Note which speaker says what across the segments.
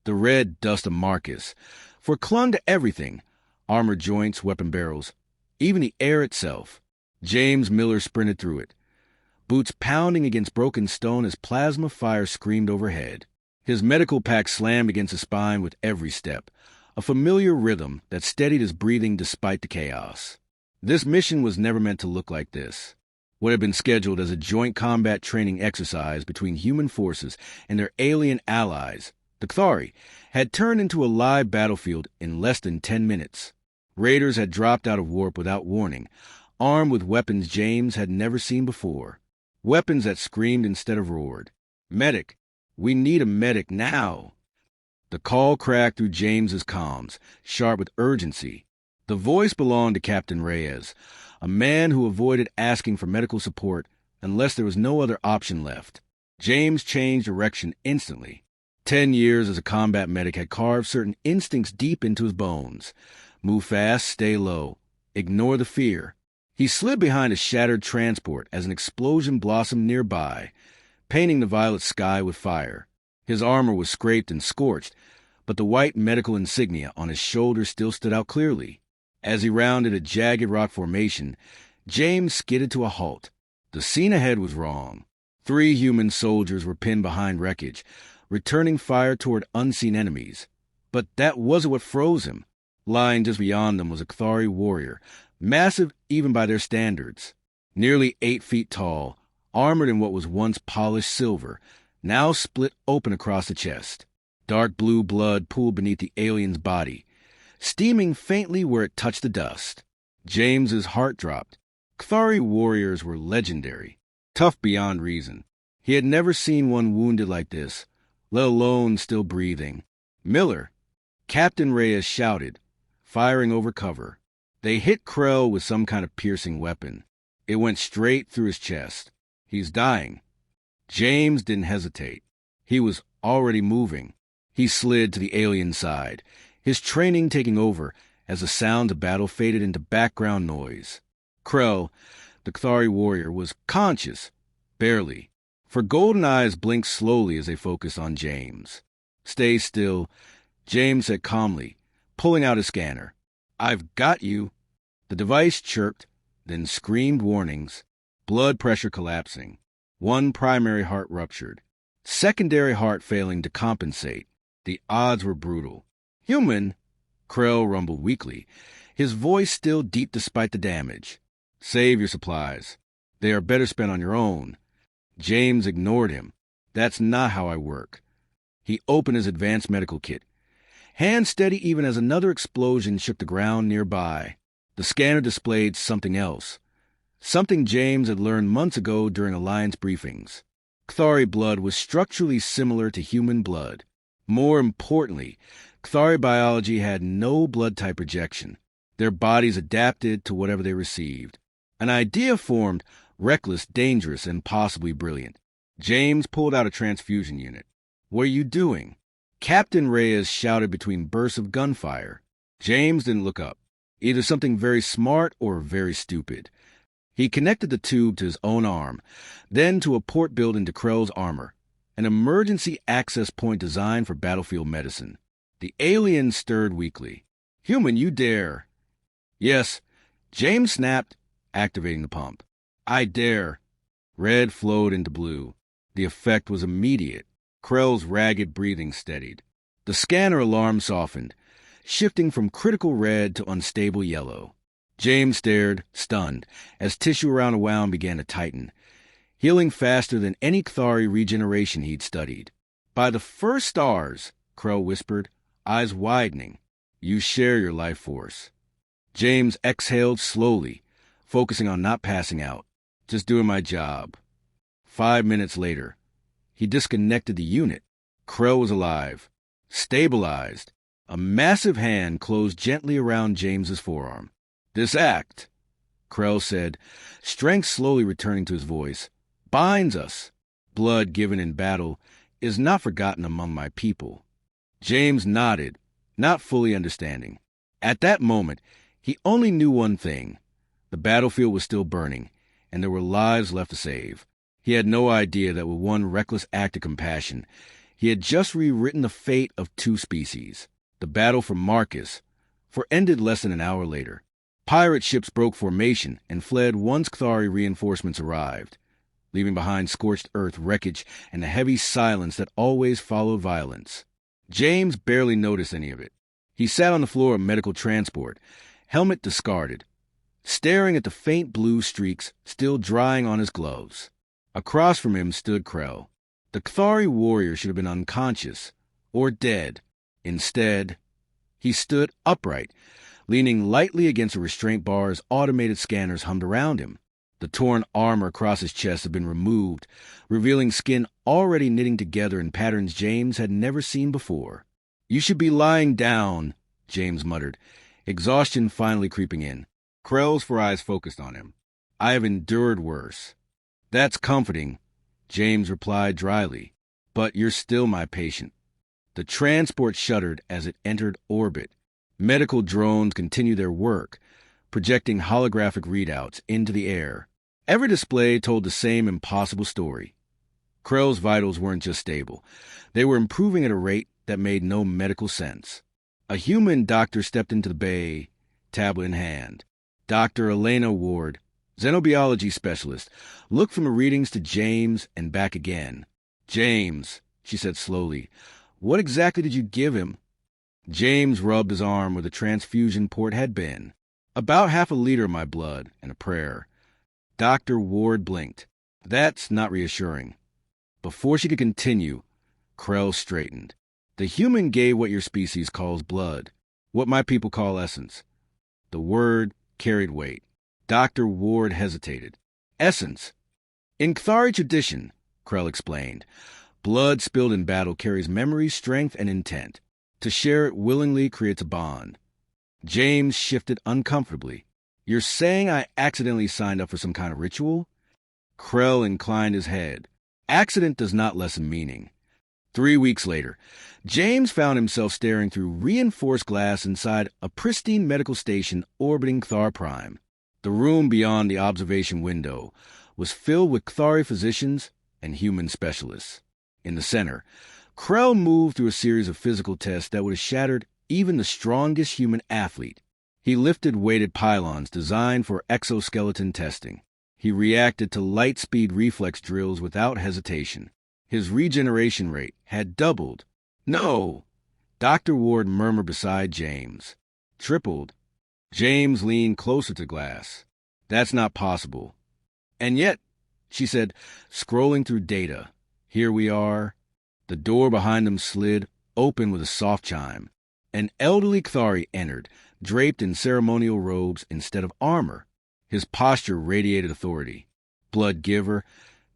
Speaker 1: The red dust of Marcus, for it clung to everything, armor joints, weapon barrels, even the air itself. James Miller sprinted through it, boots pounding against broken stone as plasma fire screamed overhead. His medical pack slammed against his spine with every step, a familiar rhythm that steadied his breathing despite the chaos. This mission was never meant to look like this. What had been scheduled as a joint combat training exercise between human forces and their alien allies, the Cthari, had turned into a live battlefield in less than 10 minutes. Raiders had dropped out of warp without warning, armed with weapons James had never seen before. Weapons that screamed instead of roared. "Medic! We need a medic now!" The call cracked through James's comms, sharp with urgency. The voice belonged to Captain Reyes, a man who avoided asking for medical support unless there was no other option left. James changed direction instantly. 10 years as a combat medic had carved certain instincts deep into his bones. Move fast, stay low. Ignore the fear. He slid behind a shattered transport as an explosion blossomed nearby, painting the violet sky with fire. His armor was scraped and scorched, but the white medical insignia on his shoulder still stood out clearly. As he rounded a jagged rock formation, James skidded to a halt. The scene ahead was wrong. 3 human soldiers were pinned behind wreckage, returning fire toward unseen enemies. But that wasn't what froze him. Lying just beyond them was a Cthari warrior, massive even by their standards. Nearly 8 feet tall, armored in what was once polished silver, now split open across the chest. Dark blue blood pooled beneath the alien's body, steaming faintly where it touched the dust. James's heart dropped. Cthari warriors were legendary, tough beyond reason. He had never seen one wounded like this, let alone still breathing. "Miller!" Captain Reyes shouted, firing over cover. They hit Krell with some kind of piercing weapon. It went straight through his chest. "He's dying." James didn't hesitate. He was already moving. He slid to the alien's side, his training taking over as the sounds of battle faded into background noise. Krell, the Cthari warrior, was conscious, barely, for golden eyes blinked slowly as they focused on James. "Stay still," James said calmly, pulling out his scanner. "I've got you." The device chirped, then screamed warnings. Blood pressure collapsing. One primary heart ruptured. Secondary heart failing to compensate. The odds were brutal. "Human," Krell rumbled weakly, his voice still deep despite the damage. "Save your supplies. They are better spent on your own." James ignored him. "That's not how I work." He opened his advanced medical kit, hand steady even as another explosion shook the ground nearby. The scanner displayed something else. Something James had learned months ago during Alliance briefings. Cthari blood was structurally similar to human blood. More importantly, Cthari biology had no blood type rejection. Their bodies adapted to whatever they received. An idea formed, reckless, dangerous, and possibly brilliant. James pulled out a transfusion unit. "What are you doing?" Captain Reyes shouted between bursts of gunfire. James didn't look up. Either something very smart or very stupid. He connected the tube to his own arm, then to a port built into Krell's armor, an emergency access point designed for battlefield medicine. The alien stirred weakly. "Human, you dare." "Yes." James snapped, activating the pump. "I dare." Red flowed into blue. The effect was immediate. Krell's ragged breathing steadied. The scanner alarm softened, shifting from critical red to unstable yellow. James stared, stunned, as tissue around a wound began to tighten, healing faster than any Cthari regeneration he'd studied. "By the first stars," Krell whispered, eyes widening, "you share your life force." James exhaled slowly, focusing on not passing out. "Just doing my job." 5 minutes later, he disconnected the unit. Krell was alive, stabilized. A massive hand closed gently around James's forearm. "This act," Krell said, strength slowly returning to his voice, "binds us. Blood given in battle is not forgotten among my people." James nodded, not fully understanding. At that moment, he only knew one thing. The battlefield was still burning, and there were lives left to save. He had no idea that with one reckless act of compassion, He had just rewritten the fate of two species. The battle for Marcus, ended less than an hour later. Pirate ships broke formation and fled once Kthari reinforcements arrived, leaving behind scorched earth, wreckage, and the heavy silence that always followed violence. James barely noticed any of it. He sat on the floor of medical transport, helmet discarded, staring at the faint blue streaks still drying on his gloves. Across from him stood Krell. The Kthari warrior should have been unconscious or dead. Instead, he stood upright, leaning lightly against a restraint bar as automated scanners hummed around him. The torn armor across his chest had been removed, revealing skin already knitting together in patterns James had never seen before. "You should be lying down," James muttered, exhaustion finally creeping in. Krell's four eyes focused on him. "I have endured worse." "That's comforting," James replied dryly, "but you're still my patient." The transport shuddered as it entered orbit. Medical drones continued their work, projecting holographic readouts into the air. Every display told the same impossible story. Krell's vitals weren't just stable. They were improving at a rate that made no medical sense. A human doctor stepped into the bay, tablet in hand. Dr. Elena Ward, xenobiology specialist, looked from the readings to James and back again. "James," she said slowly, "what exactly did you give him?" James rubbed his arm where the transfusion port had been. "About half a liter of my blood and a prayer." Dr. Ward blinked. "That's not reassuring." Before she could continue, Krell straightened. "The human gave what your species calls blood, what my people call essence." The word carried weight. Dr. Ward hesitated. "Essence. In Kthari tradition," Krell explained, "blood spilled in battle carries memory, strength, and intent. To share it willingly creates a bond." James shifted uncomfortably. "You're saying I accidentally signed up for some kind of ritual?" Krell inclined his head. "Accident does not lessen meaning." 3 weeks later, James found himself staring through reinforced glass inside a pristine medical station orbiting Kthar Prime. The room beyond the observation window was filled with Kthari physicians and human specialists. In the center, Krell moved through a series of physical tests that would have shattered even the strongest human athlete. He lifted weighted pylons designed for exoskeleton testing. He reacted to light-speed reflex drills without hesitation. His regeneration rate had doubled. "No!" Dr. Ward murmured beside James. "Tripled." James leaned closer to glass. "That's not possible." "And yet," she said, scrolling through data, "here we are." The door behind them slid open with a soft chime. An elderly Kthari entered, draped in ceremonial robes instead of armor. His posture radiated authority. "Blood giver,"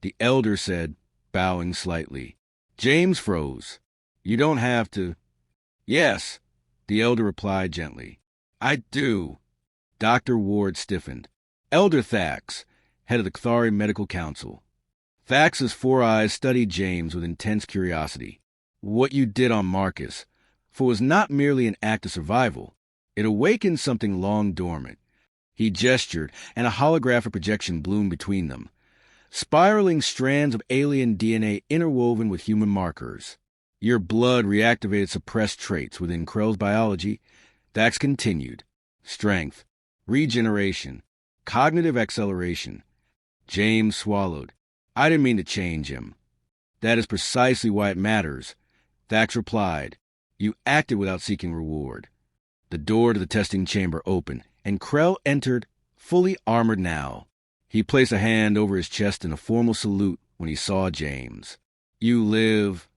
Speaker 1: the elder said, bowing slightly. James froze. "You don't have to." "Yes," the elder replied gently. "I do." Dr. Ward stiffened. "Elder Thax, head of the Kthari Medical Council." Thax's four eyes studied James with intense curiosity. "What you did on Marcus, for it was not merely an act of survival. It awakened something long dormant." He gestured, and a holographic projection bloomed between them. Spiraling strands of alien DNA interwoven with human markers. "Your blood reactivated suppressed traits within Krell's biology," Thax continued. "Strength, regeneration, cognitive acceleration." James swallowed. "I didn't mean to change him." "That is precisely why it matters," Thax replied. "You acted without seeking reward." The door to the testing chamber opened, and Krell entered, fully armored now. He placed a hand over his chest in a formal salute when he saw James. "You live,"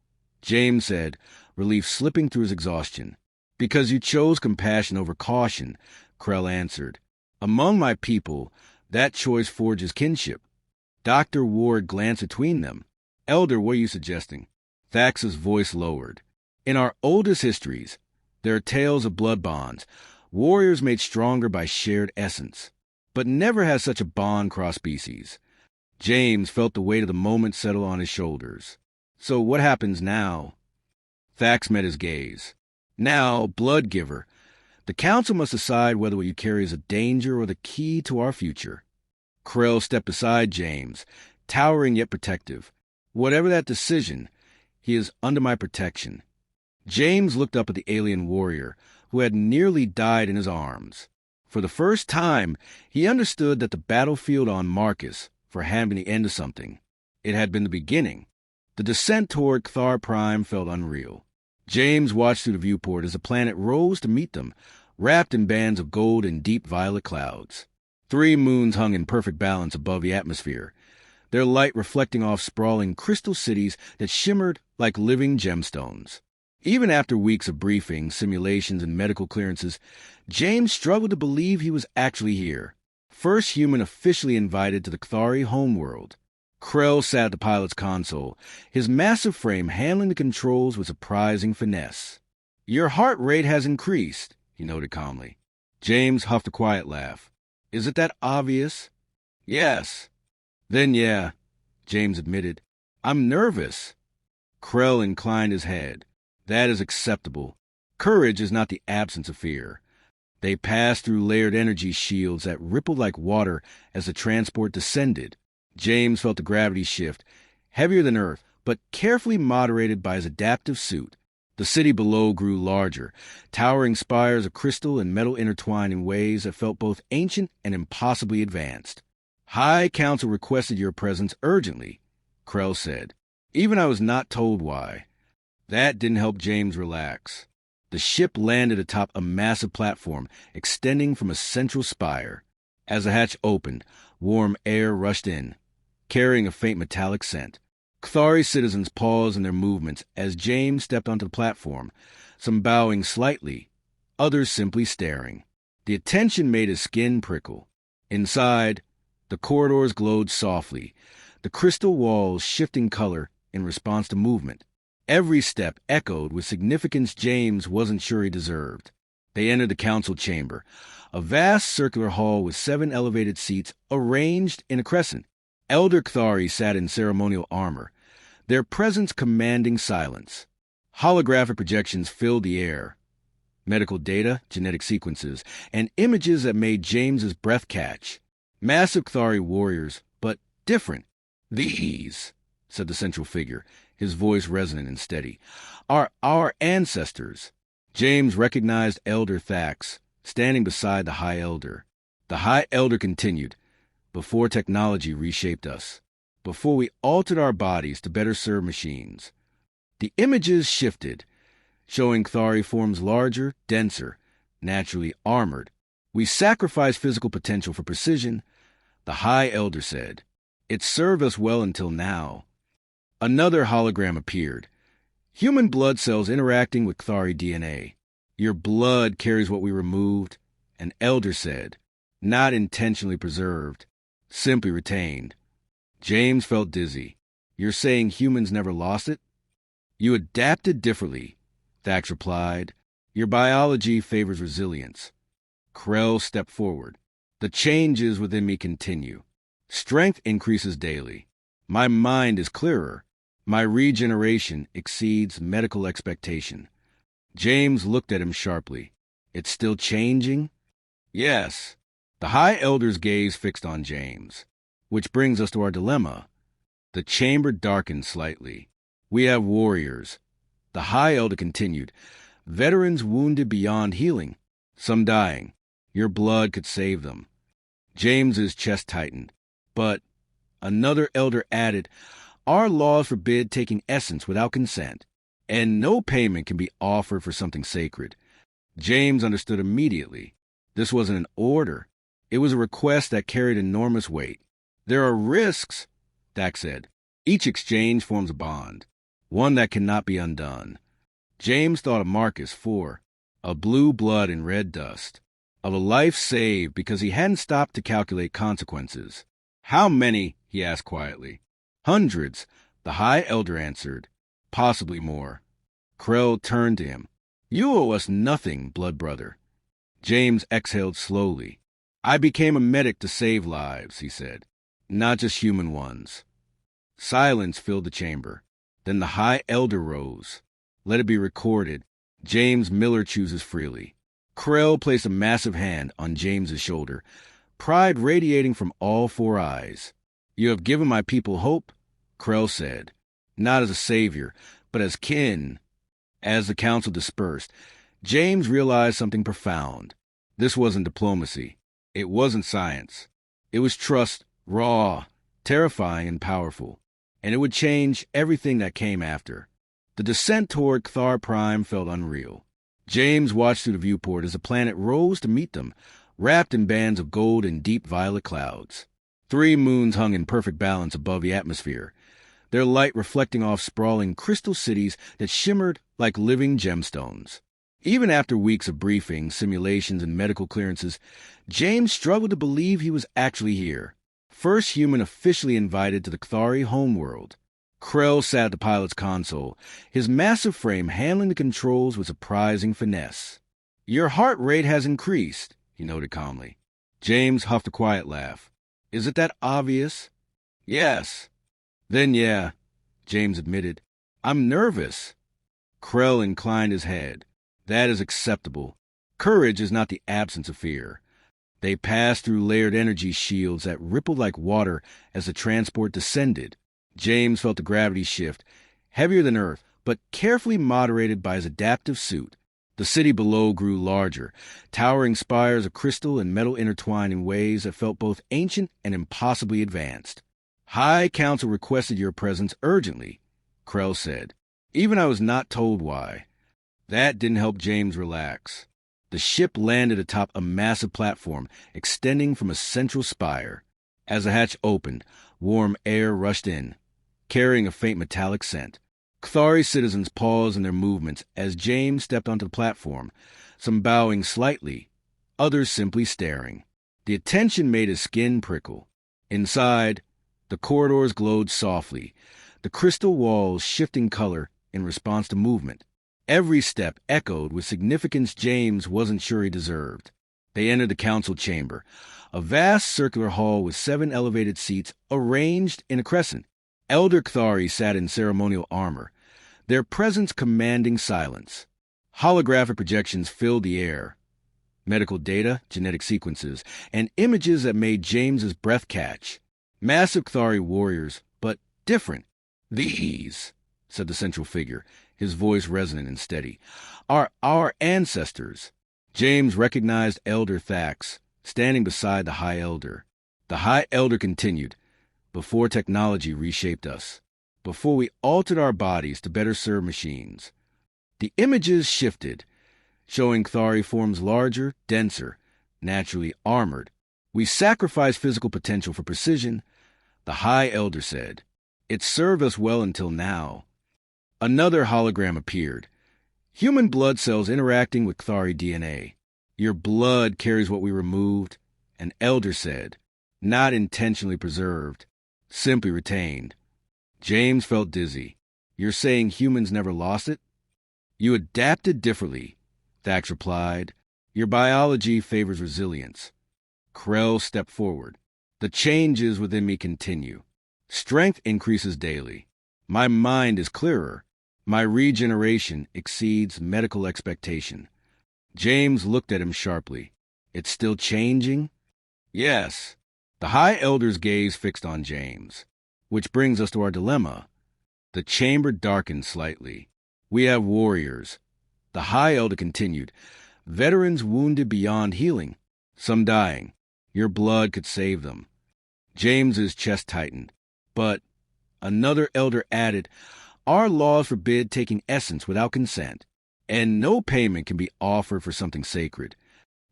Speaker 1: James said, relief slipping through his exhaustion. "Because you chose compassion over caution," Krell answered. "Among my people, that choice forges kinship." Dr. Ward glanced between them. "Elder, what are you suggesting?" Thax's voice lowered. "In our oldest histories, there are tales of blood bonds, warriors made stronger by shared essence. But never has such a bond crossed species." James felt the weight of the moment settle on his shoulders. "So what happens now?" Thax met his gaze. "Now, blood giver, the council must decide whether what you carry is a danger or the key to our future." Krell stepped beside James, towering yet protective. "Whatever that decision, He is under my protection." James looked up at the alien warrior, who had nearly died in his arms. For the first time, he understood that the battlefield on Marcus, for having the end of something, it had been the beginning. The descent toward Cthar Prime felt unreal. James watched through the viewport as the planet rose to meet them, wrapped in bands of gold and deep violet clouds. 3 moons hung in perfect balance above the atmosphere, their light reflecting off sprawling crystal cities that shimmered like living gemstones. Even after weeks of briefings, simulations, and medical clearances, James struggled to believe he was actually here. First human officially invited to the Cthari homeworld. Krell sat at the pilot's console, his massive frame handling the controls with surprising finesse. "Your heart rate has increased," he noted calmly. James huffed a quiet laugh. "Is it that obvious?" "Yes." "Then yeah," James admitted. "I'm nervous." Krell inclined his head. "That is acceptable. Courage is not the absence of fear." They passed through layered energy shields that rippled like water as the transport descended. James felt the gravity shift, heavier than Earth, but carefully moderated by his adaptive suit. The city below grew larger, towering spires of crystal and metal intertwined in ways that felt both ancient and impossibly advanced. "High Council requested your presence urgently," Krell said. "Even I was not told why." That didn't help James relax. The ship landed atop a massive platform extending from a central spire. As the hatch opened, warm air rushed in, carrying a faint metallic scent. Cthari citizens paused in their movements as James stepped onto the platform, some bowing slightly, others simply staring. The attention made his skin prickle. Inside, the corridors glowed softly, the crystal walls shifting color in response to movement. Every step echoed with significance James wasn't sure he deserved. They entered the council chamber, a vast circular hall with 7 elevated seats arranged in a crescent. Elder Cthari sat in ceremonial armor, their presence commanding silence. Holographic projections filled the air. Medical data, genetic sequences, and images that made James's breath catch. Massive Cthari warriors, but different. "These," said the central figure, his voice resonant and steady, "are our ancestors." James recognized Elder Thax, standing beside the High Elder. The High Elder continued, "Before technology reshaped us, before we altered our bodies to better serve machines." The images shifted, showing Cthari forms larger, denser, naturally armored. "We sacrificed physical potential for precision," the High Elder said. "It served us well until now." Another hologram appeared. Human blood cells interacting with Cthari DNA. "Your blood carries what we removed," an elder said. "Not intentionally preserved, simply retained." James felt dizzy. "You're saying humans never lost it?" "You adapted differently," Thax replied. "Your biology favors resilience." Krell stepped forward. "The changes within me continue. Strength increases daily. My mind is clearer. My regeneration exceeds medical expectation." James looked at him sharply. "It's still changing?" "Yes." The High Elder's gaze fixed on James. "Which brings us to our dilemma." The chamber darkened slightly. "We have warriors." The High Elder continued. "Veterans wounded beyond healing. Some dying. Your blood could save them." James's chest tightened. "But," another elder added, "our laws forbid taking essence without consent, and no payment can be offered for something sacred." James understood immediately. This wasn't an order. It was a request that carried enormous weight. "There are risks," Dak said. "Each exchange forms a bond, one that cannot be undone." James thought of Marcus 4, of blue blood and red dust, of a life saved because he hadn't stopped to calculate consequences. "How many?" he asked quietly. "Hundreds," the High Elder answered. "Possibly more." Krell turned to him. "You owe us nothing, blood brother." James exhaled slowly. "I became a medic to save lives," he said. "Not just human ones." Silence filled the chamber. Then the High Elder rose. "Let it be recorded. James Miller chooses freely." Krell placed a massive hand on James's shoulder, pride radiating from all 4 eyes. "You have given my people hope," Krell said. "Not as a savior, but as kin. As the council dispersed, James realized something profound. This wasn't diplomacy. It wasn't science. It was trust, raw, terrifying, and powerful. And it would change everything that came after. The descent toward Cthar Prime felt unreal. James watched through the viewport as the planet rose to meet them, wrapped in bands of gold and deep violet clouds. 3 moons hung in perfect balance above the atmosphere, their light reflecting off sprawling crystal cities that shimmered like living gemstones. Even after weeks of briefings, simulations, and medical clearances, James struggled to believe he was actually here. First human officially invited to the Cthari homeworld. Krell sat at the pilot's console, his massive frame handling the controls with surprising finesse. "Your heart rate has increased," he noted calmly. James huffed a quiet laugh. "Is it that obvious?" "Yes." "Then yeah," James admitted. "I'm nervous." Krell inclined his head. "That is acceptable. Courage is not the absence of fear." They passed through layered energy shields that rippled like water as the transport descended. James felt the gravity shift, heavier than Earth, but carefully moderated by his adaptive suit. The city below grew larger, towering spires of crystal and metal intertwined in ways that felt both ancient and impossibly advanced. "High Council requested your presence urgently," Krell said. "Even I was not told why." That didn't help James relax. The ship landed atop a massive platform extending from a central spire. As the hatch opened, warm air rushed in, carrying a faint metallic scent. Cthari citizens paused in their movements as James stepped onto the platform, some bowing slightly, others simply staring. The attention made his skin prickle. Inside, the corridors glowed softly, the crystal walls shifting color in response to movement. Every step echoed with significance James wasn't sure he deserved. They entered the council chamber, a vast circular hall with 7 elevated seats arranged in a crescent. Elder Cthari sat in ceremonial armor, their presence commanding silence. Holographic projections filled the air. Medical data, genetic sequences, and images that made James's breath catch. Massive Cthari warriors, but different. "These," said the central figure, his voice resonant and steady, "are our ancestors." James recognized Elder Thax, standing beside the High Elder. The High Elder continued, "Before technology reshaped us, before we altered our bodies to better serve machines." The images shifted, showing Cthari forms larger, denser, naturally armored. "We sacrificed physical potential for precision," the High Elder said. "It served us well until now." Another hologram appeared. Human blood cells interacting with Cthari DNA. "Your blood carries what we removed," an elder said. "Not intentionally preserved, simply retained." James felt dizzy. "You're saying humans never lost it?" "You adapted differently," Thax replied. "Your biology favors resilience." Krell stepped forward. "The changes within me continue. Strength increases daily. My mind is clearer. My regeneration exceeds medical expectation." James looked at him sharply. "It's still changing?" "Yes." The High Elder's gaze fixed on James. "Which brings us to our dilemma." The chamber darkened slightly. "We have warriors." The High Elder continued. "Veterans wounded beyond healing. Some dying. Your blood could save them." James's chest tightened. "But," another elder added, "our laws forbid taking essence without consent, and no payment can be offered for something sacred."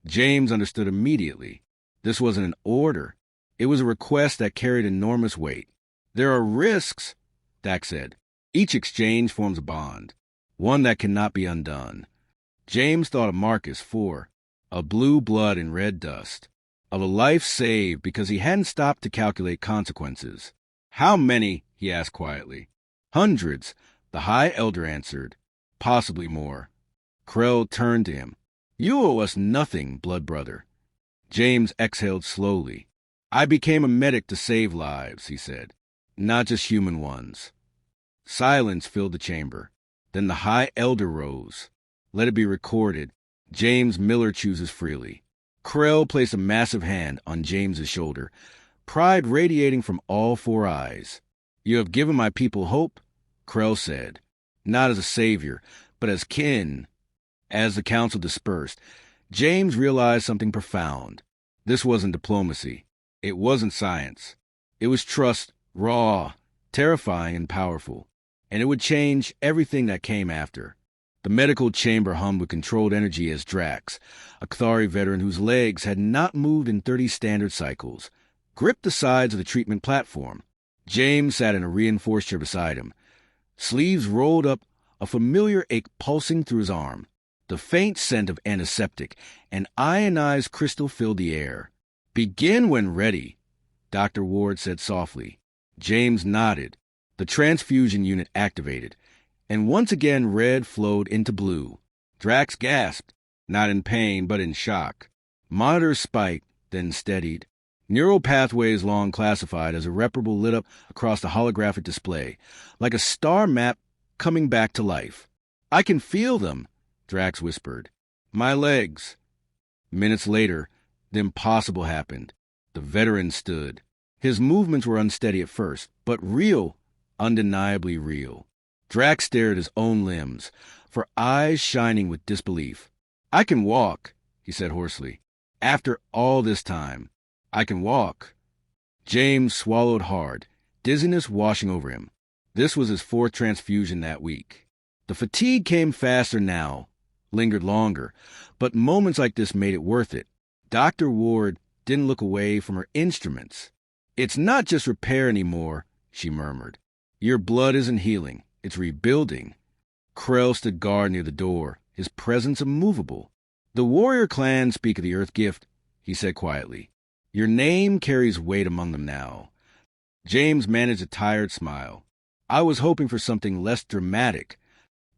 Speaker 1: James understood immediately. This wasn't an order. It was a request that carried enormous weight. "There are risks," Dak said. "Each exchange forms a bond, one that cannot be undone." James thought of Marcus 4, of blue blood and red dust, of a life saved because he hadn't stopped to calculate consequences. "How many?" he asked quietly. "Hundreds," the High Elder answered. "Possibly more." Krell turned to him. "You owe us nothing, blood brother." James exhaled slowly. "I became a medic to save lives," he said. "Not just human ones." Silence filled the chamber. Then the High Elder rose. "Let it be recorded. James Miller chooses freely." Krell placed a massive hand on James's shoulder, pride radiating from all 4 eyes. "You have given my people hope," Krell said. not as a savior, but as kin. As the council dispersed, James realized something profound. This wasn't diplomacy. It wasn't science. It was trust, raw, terrifying, and powerful. And it would change everything that came after. The medical chamber hummed with controlled energy as Drax, a Cathari veteran whose legs had not moved in 30 standard cycles, gripped the sides of the treatment platform. James sat in a reinforced chair beside him. Sleeves rolled up, a familiar ache pulsing through his arm. The faint scent of antiseptic and ionized crystal filled the air. "Begin when ready," Dr. Ward said softly. James nodded. The transfusion unit activated, and once again red flowed into blue. Drax gasped, not in pain but in shock. Monitors spiked, then steadied. Neural pathways long classified as irreparable lit up across the holographic display, like a star map coming back to life. "I can feel them," Drax whispered. "My legs." Minutes later, the impossible happened. The veteran stood. His movements were unsteady at first, but real, undeniably real. Drax stared at his own limbs, for eyes shining with disbelief. "I can walk," he said hoarsely. "After all this time, I can walk." James swallowed hard, dizziness washing over him. This was his 4th transfusion that week. The fatigue came faster now, lingered longer, but moments like this made it worth it. Dr. Ward didn't look away from her instruments. "It's not just repair anymore," she murmured. "Your blood isn't healing, it's rebuilding." Krell stood guard near the door, his presence immovable. "The warrior clans speak of the Earth Gift," he said quietly. "Your name carries weight among them now." James managed a tired smile. "I was hoping for something less dramatic."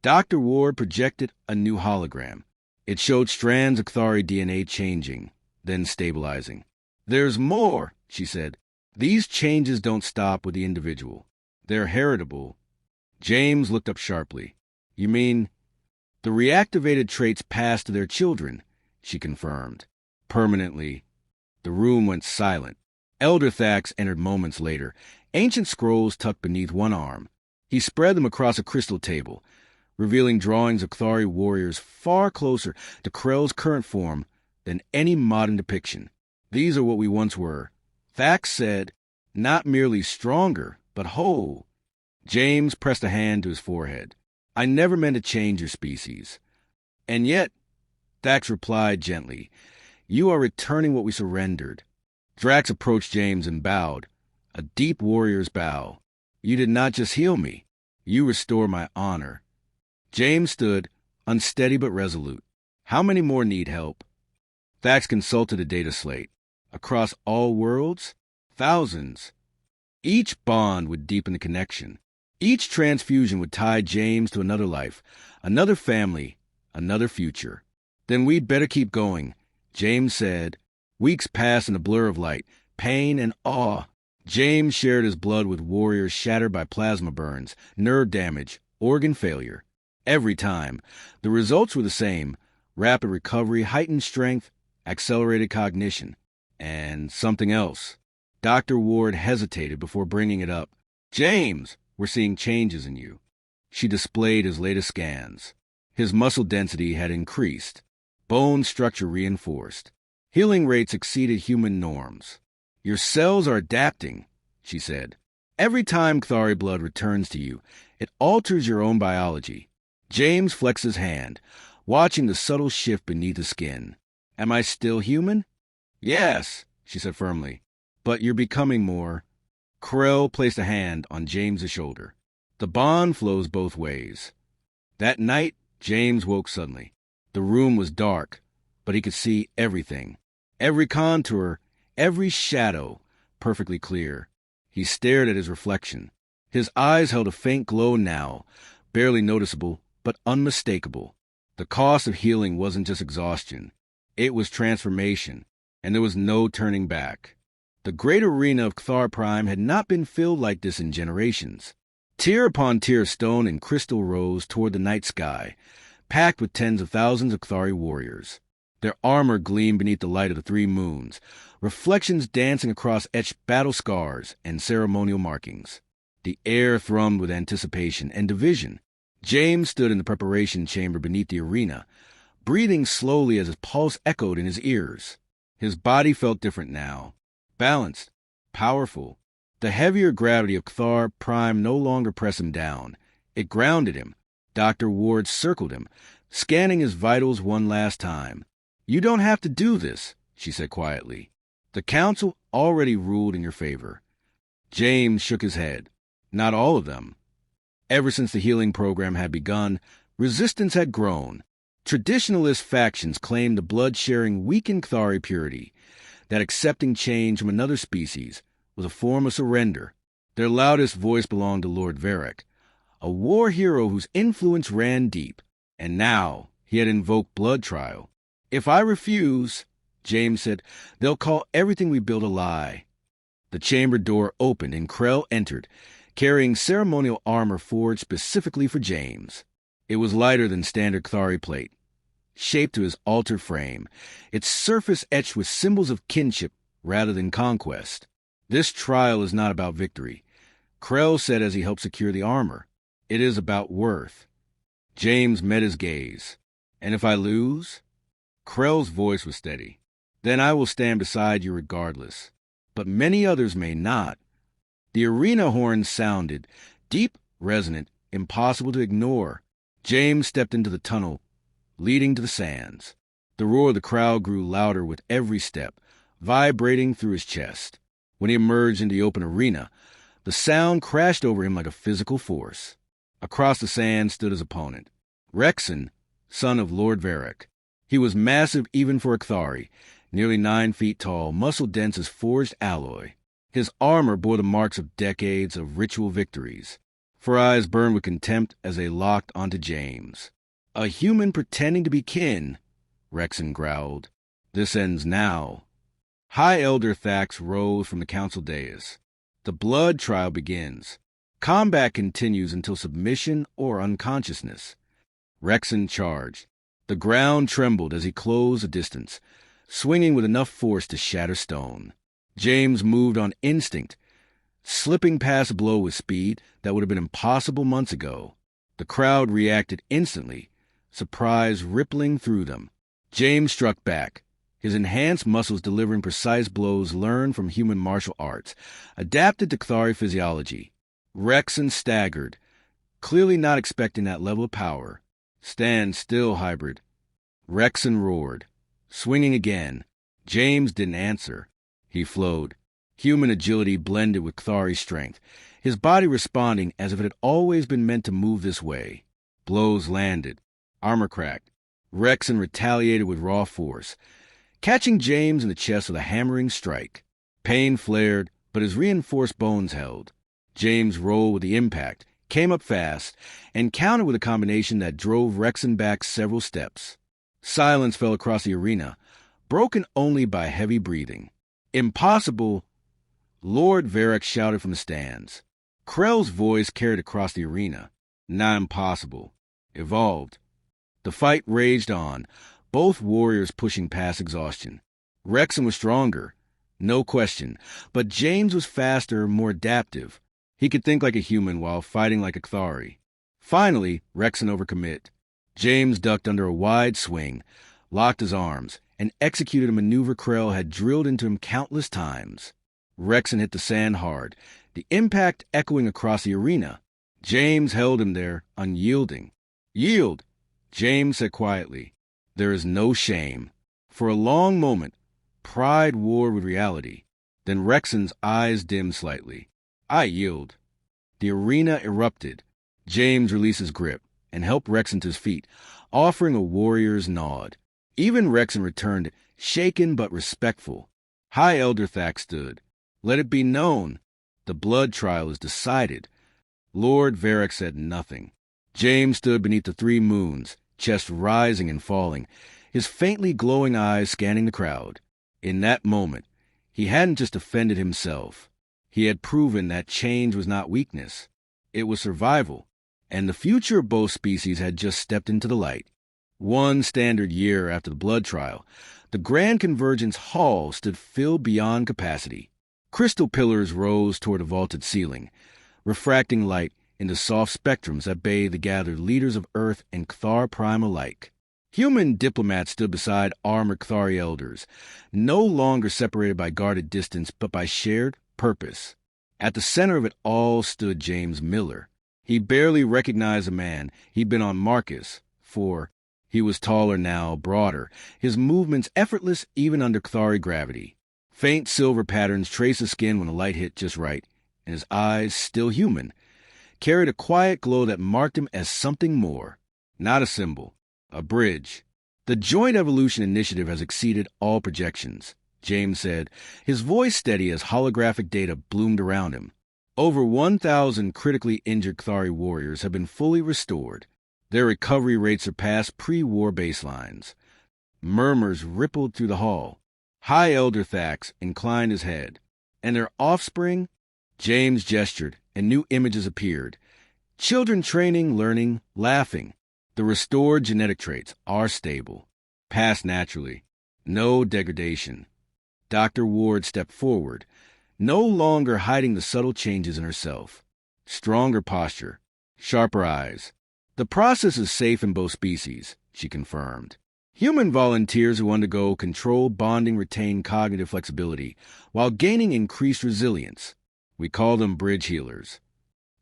Speaker 1: Dr. Ward projected a new hologram. It showed strands of Cathari DNA changing, then stabilizing. "There's more," she said. "These changes don't stop with the individual. They're heritable." James looked up sharply. "You mean the reactivated traits pass to their children?" she confirmed. "Permanently." The room went silent. Elder Thax entered moments later, ancient scrolls tucked beneath one arm. He spread them across a crystal table, revealing drawings of Cathari warriors far closer to Krell's current form than any modern depiction. "These are what we once were," Thax said, "not merely stronger, but whole." James pressed a hand to his forehead. "I never meant to change your species." "And yet," Thax replied gently, "you are returning what we surrendered." Drax approached James and bowed, a deep warrior's bow. "You did not just heal me. You restore my honor." James stood, unsteady but resolute. "How many more need help?" Thax consulted a data slate. "Across all worlds? Thousands." Each bond would deepen the connection. Each transfusion would tie James to another life, another family, another future. "Then we'd better keep going," James said. Weeks passed in a blur of light, pain, and awe. James shared his blood with warriors shattered by plasma burns, nerve damage, organ failure. Every time, the results were the same: rapid recovery, heightened strength, accelerated cognition, and something else. Dr. Ward hesitated before bringing it up. "James, we're seeing changes in you." She displayed his latest scans. His muscle density had increased, bone structure reinforced. Healing rates exceeded human norms. "Your cells are adapting," she said. "Every time Cathari blood returns to you, it alters your own biology." James flexed his hand, watching the subtle shift beneath the skin. "Am I still human?" "Yes," she said firmly. "But you're becoming more." Krell placed a hand on James's shoulder. "The bond flows both ways." That night, James woke suddenly. The room was dark, but he could see everything. Every contour, every shadow, perfectly clear. He stared at his reflection. His eyes held a faint glow now, barely noticeable, but unmistakable. The cost of healing wasn't just exhaustion. It was transformation, and there was no turning back. The great arena of Cathar Prime had not been filled like this in generations. Tier upon tier of stone and crystal rose toward the night sky, packed with tens of thousands of Cathari warriors. Their armor gleamed beneath the light of the 3 moons, reflections dancing across etched battle scars and ceremonial markings. The air thrummed with anticipation and division. James stood in the preparation chamber beneath the arena, breathing slowly as his pulse echoed in his ears. His body felt different now. Balanced, powerful. The heavier gravity of Cthar Prime no longer pressed him down. It grounded him. Dr. Ward circled him, scanning his vitals one last time. "You don't have to do this," she said quietly. "The council already ruled in your favor." James shook his head. Not all of them. Ever since the healing program had begun, resistance had grown. Traditionalist factions claimed the blood-sharing weakened Cthari purity, that accepting change from another species was a form of surrender. Their loudest voice belonged to Lord Varric, a war hero whose influence ran deep, and now he had invoked blood trial. "If I refuse," James said, "they'll call everything we built a lie." The chamber door opened and Krell entered, carrying ceremonial armor forged specifically for James. It was lighter than standard Cthari plate, shaped to his altered frame, its surface etched with symbols of kinship rather than conquest. "This trial is not about victory," Krell said as he helped secure the armor. "It is about worth." James met his gaze. "And if I lose?" Krell's voice was steady. "Then I will stand beside you regardless. But many others may not." The arena horn sounded, deep, resonant, impossible to ignore. James stepped into the tunnel, leading to the sands. The roar of the crowd grew louder with every step, vibrating through his chest. When he emerged into the open arena, the sound crashed over him like a physical force. Across the sand stood his opponent, Rexon, son of Lord Varric. He was massive even for a Cthari, nearly 9 feet tall, muscle-dense as forged alloy. His armor bore the marks of decades of ritual victories. Four eyes burned with contempt as they locked onto James. "A human pretending to be kin," Rexon growled. "This ends now." High Elder Thax rose from the council dais. "The blood trial begins. Combat continues until submission or unconsciousness." Rexon charged. The ground trembled as he closed the distance, swinging with enough force to shatter stone. James moved on instinct, slipping past a blow with speed that would have been impossible months ago. The crowd reacted instantly, surprise rippling through them. James struck back, his enhanced muscles delivering precise blows learned from human martial arts, adapted to Cthari physiology. Rexon staggered, clearly not expecting that level of power. "Stand still, hybrid." Rexon roared, swinging again. James didn't answer. He flowed. Human agility blended with Cthari strength, his body responding as if it had always been meant to move this way. Blows landed. Armor cracked. Rexon retaliated with raw force, catching James in the chest with a hammering strike. Pain flared, but his reinforced bones held. James rolled with the impact, came up fast, and countered with a combination that drove Rexon back several steps. Silence fell across the arena, broken only by heavy breathing. "Impossible!" Lord Varric shouted from the stands. Krell's voice carried across the arena. "Not impossible. Evolved." The fight raged on, both warriors pushing past exhaustion. Rexon was stronger, no question, but James was faster, more adaptive. He could think like a human while fighting like a Cthari. Finally, Rexon overcommit. James ducked under a wide swing, locked his arms, and executed a maneuver Krell had drilled into him countless times. Rexon hit the sand hard, the impact echoing across the arena. James held him there, unyielding. "Yield," James said quietly. "There is no shame." For a long moment, pride warred with reality. Then Rexon's eyes dimmed slightly. "I yield." The arena erupted. James released his grip and helped Rexon to his feet, offering a warrior's nod. Even Rexon returned, shaken but respectful. High Elder Thax stood. "Let it be known. The blood trial is decided." Lord Varric said nothing. James stood beneath the 3 moons, chest rising and falling, his faintly glowing eyes scanning the crowd. In that moment, he hadn't just defended himself. He had proven that change was not weakness. It was survival, and the future of both species had just stepped into the light. 1 standard year after the blood trial, the Grand Convergence Hall stood filled beyond capacity. Crystal pillars rose toward a vaulted ceiling, refracting light into soft spectrums that bathed the gathered leaders of Earth and Cthar Prime alike. Human diplomats stood beside armored Cthari elders, no longer separated by guarded distance but by shared purpose. At the center of it all stood James Miller. He barely recognized the man he'd been on Marcus, for he was taller now, broader, his movements effortless even under Cthari gravity. Faint silver patterns traced the skin when the light hit just right, and his eyes, still human, carried a quiet glow that marked him as something more. Not a symbol, a bridge. The Joint Evolution Initiative has exceeded all projections, James said, his voice steady as holographic data bloomed around him. Over 1,000 critically injured Cthari warriors have been fully restored. Their recovery rates surpassed pre-war baselines. Murmurs rippled through the hall. High Elder Thax inclined his head. And their offspring? James gestured, and new images appeared. Children training, learning, laughing. The restored genetic traits are stable. Passed naturally. No degradation. Dr. Ward stepped forward, no longer hiding the subtle changes in herself. Stronger posture, sharper eyes. The process is safe in both species, she confirmed. Human volunteers who undergo controlled bonding retain cognitive flexibility while gaining increased resilience. We call them bridge healers.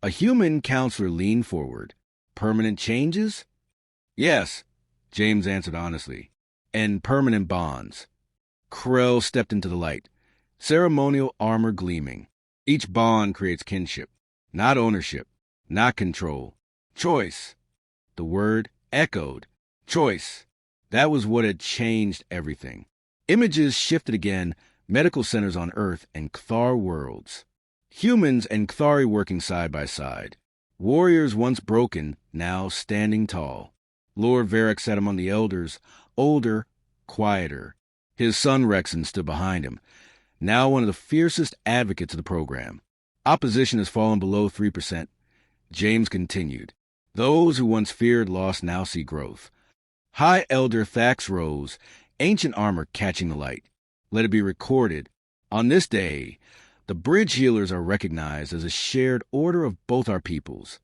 Speaker 1: A human counselor leaned forward. Permanent changes? Yes, James answered honestly. And permanent bonds. Krell stepped into the light, ceremonial armor gleaming. Each bond creates kinship, not ownership, not control. Choice. The word echoed. Choice. That was what had changed everything. Images shifted again, medical centers on Earth and Cthar worlds. Humans and Cthari working side by side. Warriors once broken, now standing tall. Lord Varric sat among the elders, older, quieter. His son Rexon stood behind him, now one of the fiercest advocates of the program. Opposition has fallen below 3%. James continued. Those who once feared loss now see growth. High Elder Thax rose, ancient armor catching the light. Let it be recorded. On this day, the bridge healers are recognized as a shared order of both our peoples.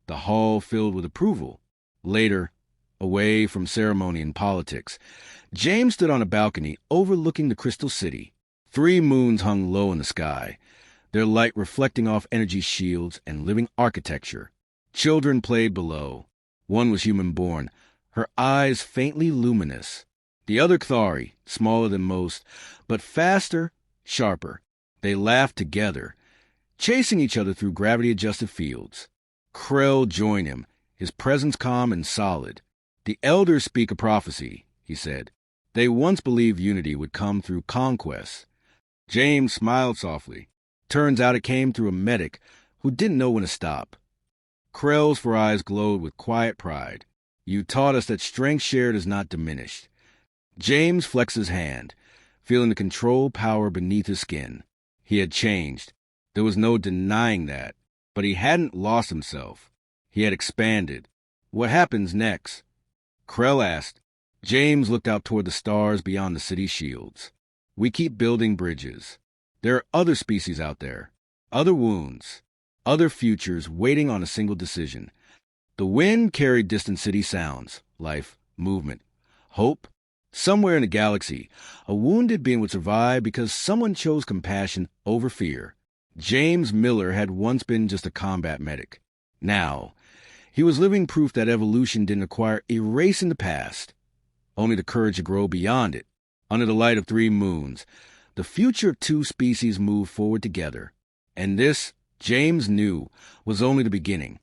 Speaker 1: The hall filled with approval. Later, away from ceremony and politics, James stood on a balcony overlooking the Crystal City. 3 moons hung low in the sky, their light reflecting off energy shields and living architecture. Children played below. One was human-born, her eyes faintly luminous. The other Cthari, smaller than most, but faster, sharper. They laughed together, chasing each other through gravity-adjusted fields. Krell joined him, his presence calm and solid. The elders speak a prophecy, he said. They once believed unity would come through conquest. James smiled softly. Turns out it came through a medic who didn't know when to stop. Krell's four eyes glowed with quiet pride. You taught us that strength shared is not diminished. James flexed his hand, feeling the control power beneath his skin. He had changed. There was no denying that. But he hadn't lost himself. He had expanded. What happens next? Krell asked. James looked out toward the stars beyond the city's shields. We keep building bridges. There are other species out there, other wounds, other futures waiting on a single decision. The wind carried distant city sounds, life, movement, hope. Somewhere in the galaxy, a wounded being would survive because someone chose compassion over fear. James Miller had once been just a combat medic. Now, he was living proof that evolution didn't require erasing the past, only the courage to grow beyond it. Under the light of 3 moons, the future of 2 species moved forward together. And this, James knew, was only the beginning.